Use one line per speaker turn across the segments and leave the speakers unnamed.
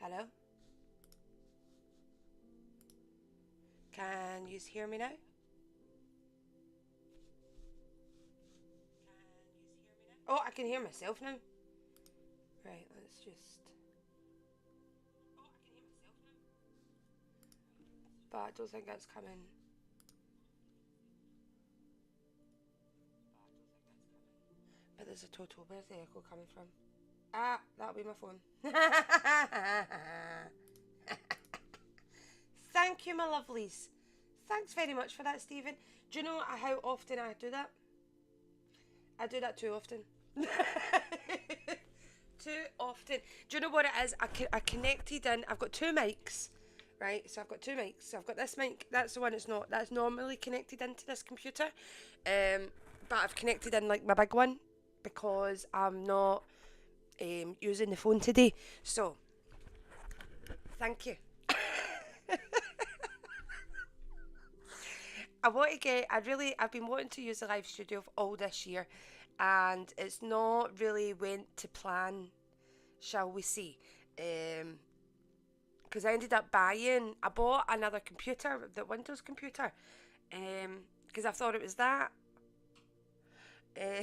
Hello? Can you hear me now? Oh, I can hear myself now. Right, let's just. But I don't think that's coming. But there's a total. Where's the echo coming from? Ah, that'll be my phone. Thank you, my lovelies. Thanks very much for that, Stephen. Do you know how often I do that? I do that too often. Too often. Do you know what it is? I connected in. I've got two mics, right? So I've got two mics. So I've got this mic. That's the one that's normally connected into this computer. But I've connected in like my big one because I'm not using the phone today. So thank you. I've been wanting to use the live studio all this year, and it's not really went to plan, shall we say. Because I bought another computer, the Windows computer, because I thought it was that. Uh,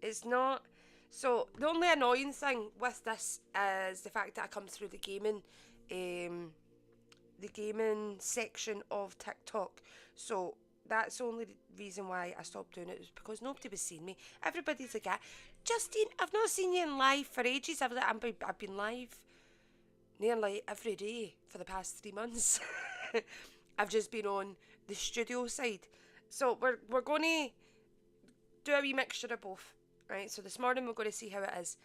it's not. So the only annoying thing with this is the fact that I come through um, the gaming section of TikTok. So that's the only reason why I stopped doing it, was because nobody was seeing me. Everybody's like, Justine, I've not seen you in live for ages. I've been live nearly every day for the past 3 months. I've just been on the studio side. So we're going to do a wee mixture of both, right? So this morning we're going to see how it is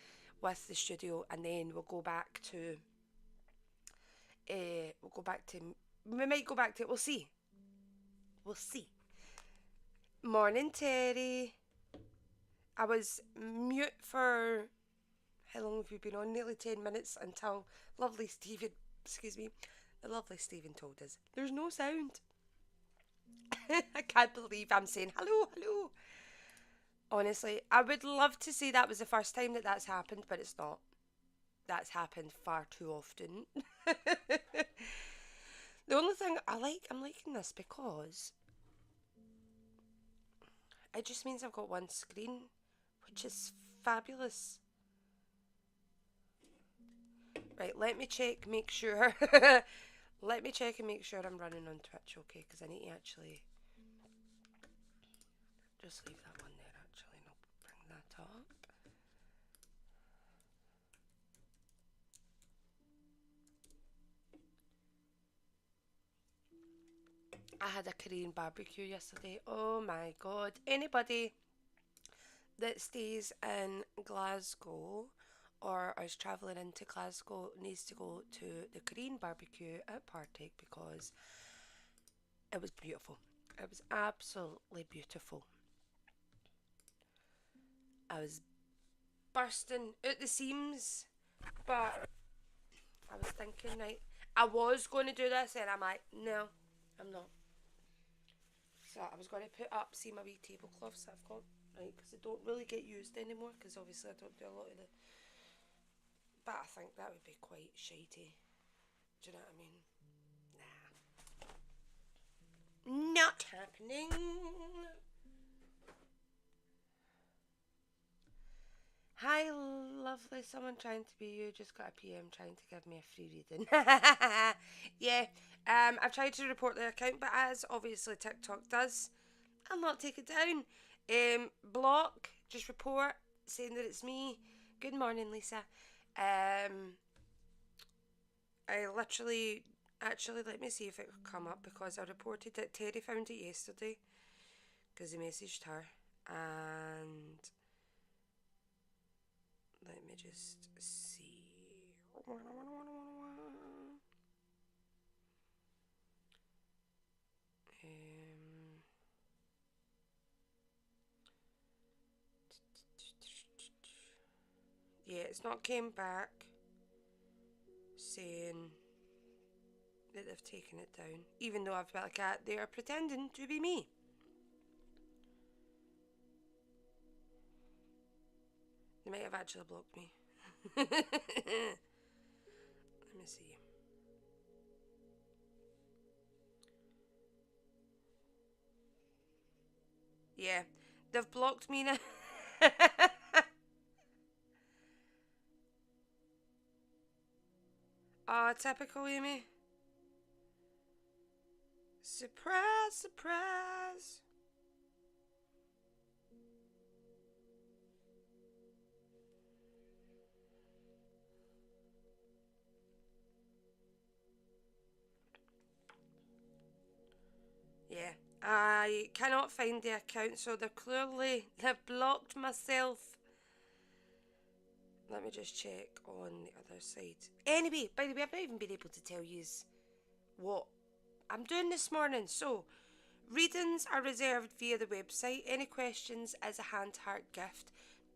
with the studio, and then we'll go back to we might go back to it. We'll see. We'll see. Morning, Terry. I was mute for how long have you been on? Nearly 10 minutes until lovely Stephen, excuse me, the lovely Stephen told us there's no sound. I can't believe I'm saying hello, hello. Honestly, I would love to say that was the first time that that's happened, but it's not. That's happened far too often. The only thing I'm liking this because it just means I've got one screen, which is fabulous. Right, let me check, make sure. Let me check and make sure I'm running on Twitch, okay? Because I need to actually just leave that one there, actually, and I'll bring that up. I had a Korean barbecue yesterday. Oh my god. Anybody that stays in Glasgow or is travelling into Glasgow needs to go to the Korean barbecue at Partick because it was beautiful. It was absolutely beautiful. I was bursting at the seams, but I was thinking, right, I was going to do this, and I'm like, no, I'm not. So I was going to put up, see my wee tablecloths that I've got, right, because they don't really get used anymore, because obviously I don't do a lot of the. But I think that would be quite shitey. Do you know what I mean? Nah. Not happening. Hi, lovely. Someone trying to be you just got a PM trying to give me a free reading. Yeah, I've tried to report their account, but as obviously TikTok does, I'll not take it down. Block, just report saying that it's me. Good morning, Lisa. I literally, actually, let me see if it could come up because I reported it. Terry found it yesterday because he messaged her, and let me just see. Yeah, it's not came back saying that they've taken it down, even though I've got a cat. They are pretending to be me. They might have actually blocked me. Yeah. They've blocked me now. Oh, typical Amy. Surprise, surprise. Yeah. I cannot find the account, so they've blocked myself. Let me just check on the other side. Anyway, by the way, I've not even been able to tell you what I'm doing this morning. So, readings are reserved via the website. Any questions is a hand heart gift.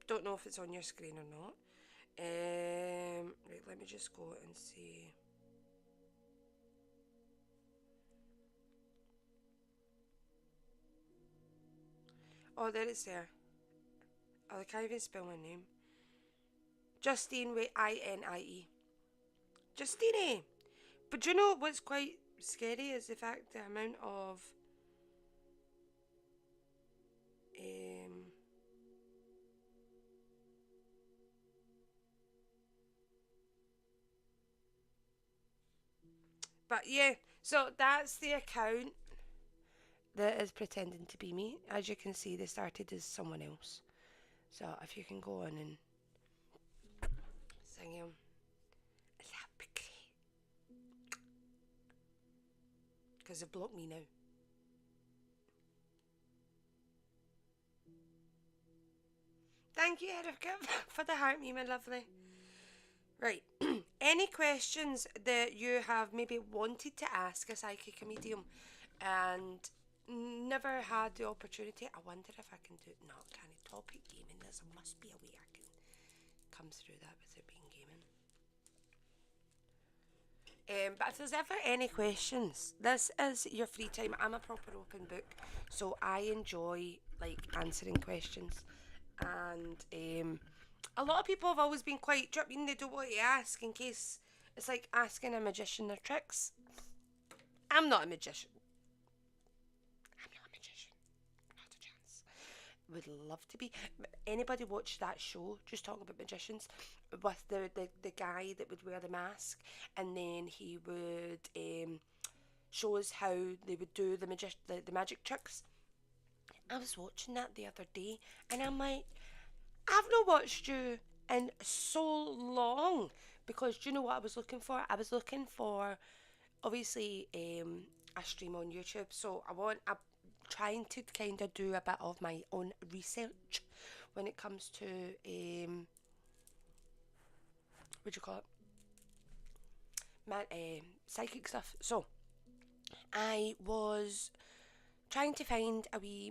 Don't know if it's on your screen or not. Right, let me just go and see. Oh, there it's there. Oh, I can't even spell my name. Justine with INIE. Justine. But do you know what's quite scary is the fact the amount of um but yeah, so that's the account that is pretending to be me. As you can see, they started as someone else. So if you can go on and sing him, that would be great. Because they blocked me now. Thank you, Erica, for the heart me, my lovely. Right. Any questions that you have maybe wanted to ask a psychic medium and never had the opportunity? I wonder if I can do it. No, kind of topic gaming. There must be a way I can come through that without being gaming. But if there's ever any questions, this is your free time. I'm a proper open book, so I enjoy like answering questions. And a lot of people have always been quite dripping. They don't want to ask in case it's like asking a magician their tricks. I'm not a magician. I'm not a magician. Not a chance. Would love to be. Anybody watch that show? Just talking about magicians with the guy that would wear the mask, and then he would show us how they would do the magic tricks. I was watching that the other day, and I'm like, I've not watched you in so long because do you know what I was looking for? I was looking for obviously a stream on YouTube, so I'm trying to kind of do a bit of my own research when it comes to what do you call it, psychic stuff. So I was trying to find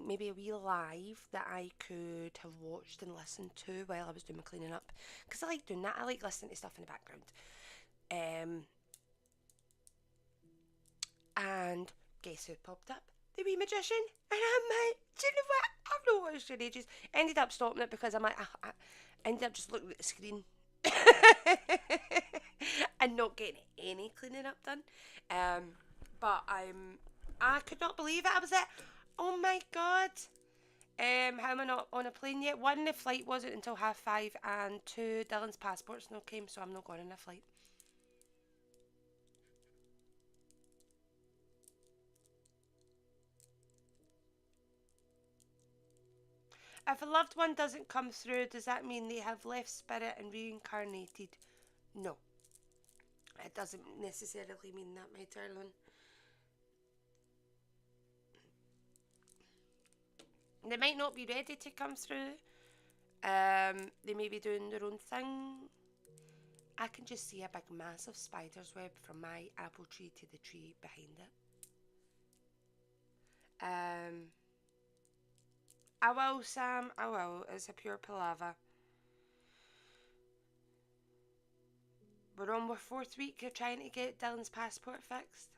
maybe a wee live that I could have watched and listened to while I was doing my cleaning up, because I like doing that. I like listening to stuff in the background. Um, and guess who popped up? The wee magician. And I'm like, do you know what? I've not watched it in ages. Ended up stopping it because I'm like, I ended up just looking at the screen and not getting any cleaning up done. But I could not believe it. I was like, oh my god. How am I not on a plane yet? One, the flight wasn't until 5:30, and two, Dylan's passport's not came, so I'm not going on a flight. If a loved one doesn't come through, does that mean they have left spirit and reincarnated? No, it doesn't necessarily mean that, my darling. They might not be ready to come through. They may be doing their own thing. I can just see a big massive spider's web from my apple tree to the tree behind it. I will, Sam. I will. It's a pure palaver. We're on our fourth week of trying to get Dylan's passport fixed.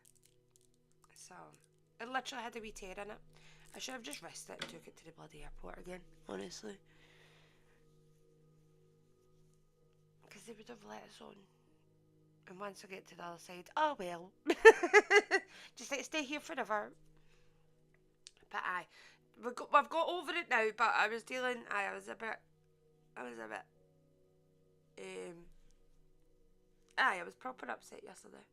So, it literally had a wee tear in it. I should have just risked it and took it to the bloody airport again, honestly. Because they would have let us on. And once I get to the other side, oh well. Just like stay here forever. But aye. we've got over it now, but I was I was proper upset yesterday.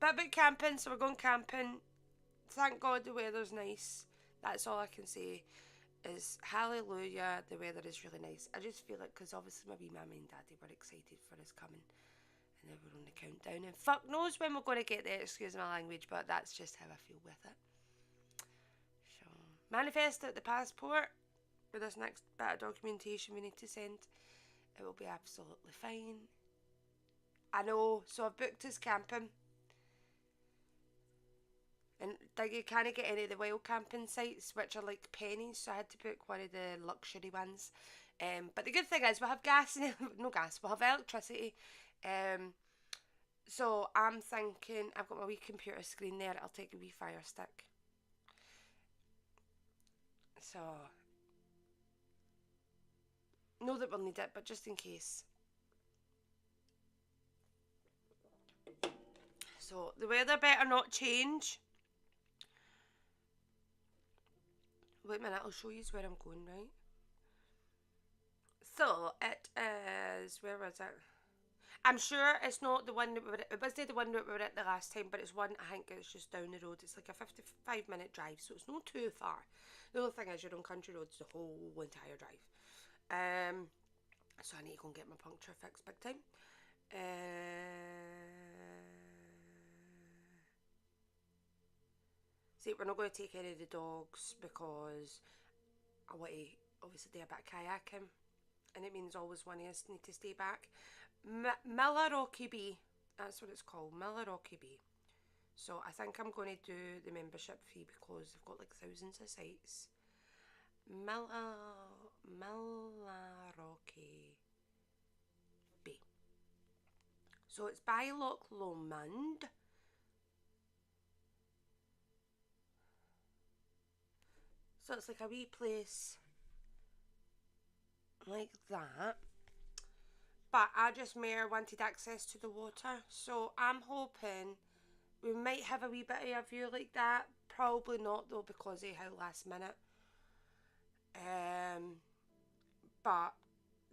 But about camping, so we're going camping. Thank God the weather's nice. That's all I can say. Is hallelujah, the weather is really nice. I just feel it because obviously my wee mummy and daddy were excited for us coming, and then we're on the countdown, and fuck knows when we're going to get there, excuse my language, but that's just how I feel with it. So, manifest at the passport with this next bit of documentation we need to send. It will be absolutely fine. I know, so I've booked us camping. And you can't get any of the wild camping sites, which are like pennies, so I had to book one of the luxury ones. But the good thing is we'll have gas, no gas, we'll have electricity. So I'm thinking, I've got my wee computer screen there, I'll take a wee fire stick. So, know that we'll need it, but just in case. So, the weather better not change. Wait a minute, I'll show you where I'm going, right? So, it is, where was it? I'm sure it's not the one that it wasn't the one that we were at the last time, but it's one, I think it's just down the road. It's like a 55-minute drive, so it's not too far. The only thing is you're on country roads the whole entire drive. So I need to go and get my puncture fixed big time. See, we're not going to take any of the dogs because I want to obviously do a bit of kayaking, and it means always one of us need to stay back. Millarocky Bay, that's what it's called, Millarocky Bay. So I think I'm going to do the membership fee because they've got like thousands of sites. Millarocky Bay. So it's by Loch Lomond. So it's like a wee place like that. But I just more wanted access to the water. So I'm hoping we might have a wee bit of a view like that. Probably not though because of how last minute. But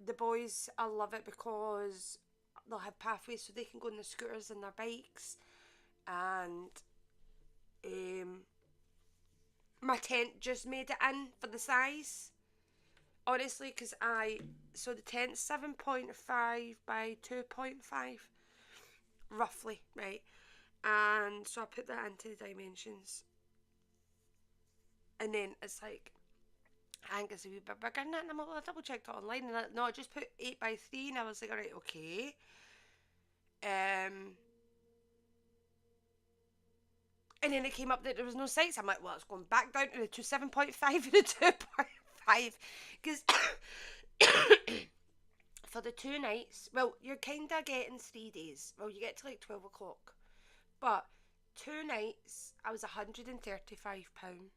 the boys, I love it because they'll have pathways so they can go on their scooters and their bikes. And my tent just made it in for the size. Honestly, because so the tent's 7.5 by 2.5, roughly, right? And so I put that into the dimensions. And then it's like, I think it's a wee bit bigger than that. And I double checked it online. And no, I just put 8 by 3. And I was like, alright, okay. And then it came up that there was no sites. I'm like, well, it's going back down to the 7.5 and the 2.5. Because for the 2 nights, well, you're kind of getting 3 days. Well, you get to like 12 o'clock. But 2 nights, I was £135.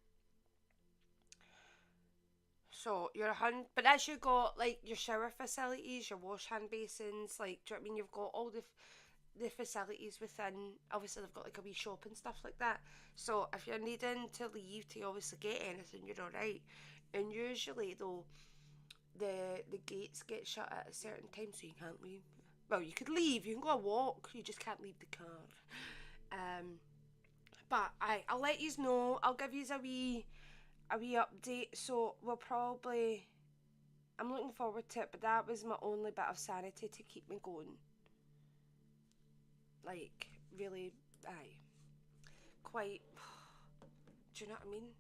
So you're but as you got like your shower facilities, your wash hand basins, like, do you know what I mean? You've got all the facilities within. Obviously they've got like a wee shop and stuff like that. So if you're needing to leave to obviously get anything, you're alright. And usually though, the gates get shut at a certain time, so you can't leave. Well, you could leave, you can go a walk, you just can't leave the car. But I'll let you know. I'll give you a wee update. So we'll probably, I'm looking forward to it, but that was my only bit of sanity to keep me going. Like, really, quite, do you know what I mean?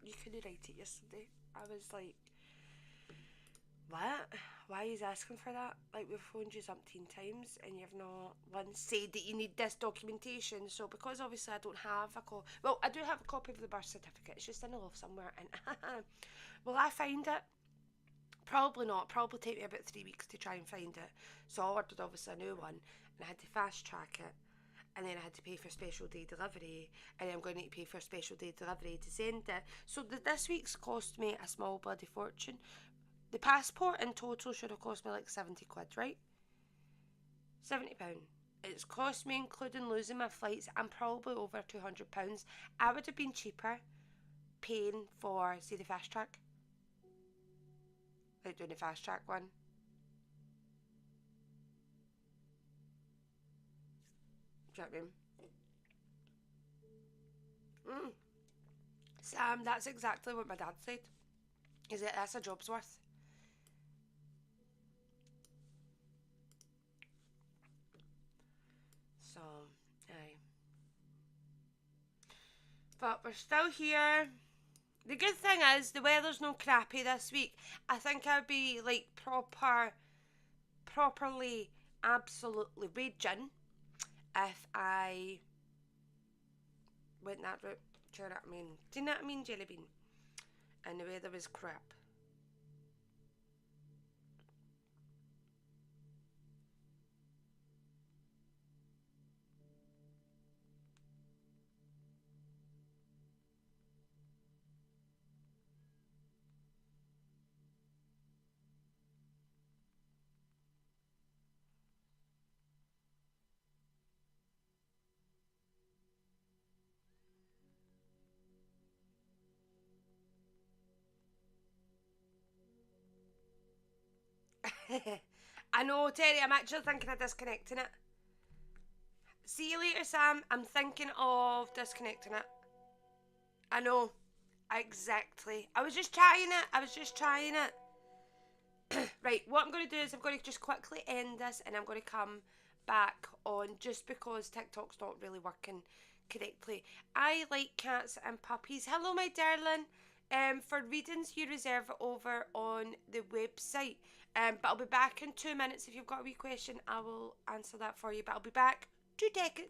You couldn't write it yesterday. I was like, what? Why are you asking for that? Like, we've phoned you umpteen times and you've not once said that you need this documentation. So because obviously I don't have a copy, well, I do have a copy of the birth certificate. It's just in the loft somewhere. And will I find it? Probably not. Probably take me about 3 weeks to try and find it. So I ordered obviously a new one and I had to fast track it. And then I had to pay for special day delivery, and I'm going to need to pay for special day delivery to send it. So this week's cost me a small bloody fortune. The passport in total should have cost me like 70 quid, right? £70. It's cost me, including losing my flights, I'm probably over £200. I would have been cheaper paying for, see, the fast track. Like doing the fast track one. Do you know what I mean? Sam, that's exactly what my dad said. Is it that's a job's worth? So, aye. But we're still here. The good thing is the weather's no crappy this week. I think I'd be like properly, absolutely raging if I went that route. Do you know what I mean? Do you know what I mean, Jellybean? And the weather was crap. I know, Terry, I'm actually thinking of disconnecting it. See you later, Sam. I'm thinking of disconnecting it. I know. Exactly. I was just trying it. Right, what I'm going to do is I'm going to just quickly end this and I'm going to come back on just because TikTok's not really working correctly. I like cats and puppies. Hello, my darling. For readings, you reserve it over on the website. But I'll be back in 2 minutes. If you've got a wee question, I will answer that for you. But I'll be back 2 seconds.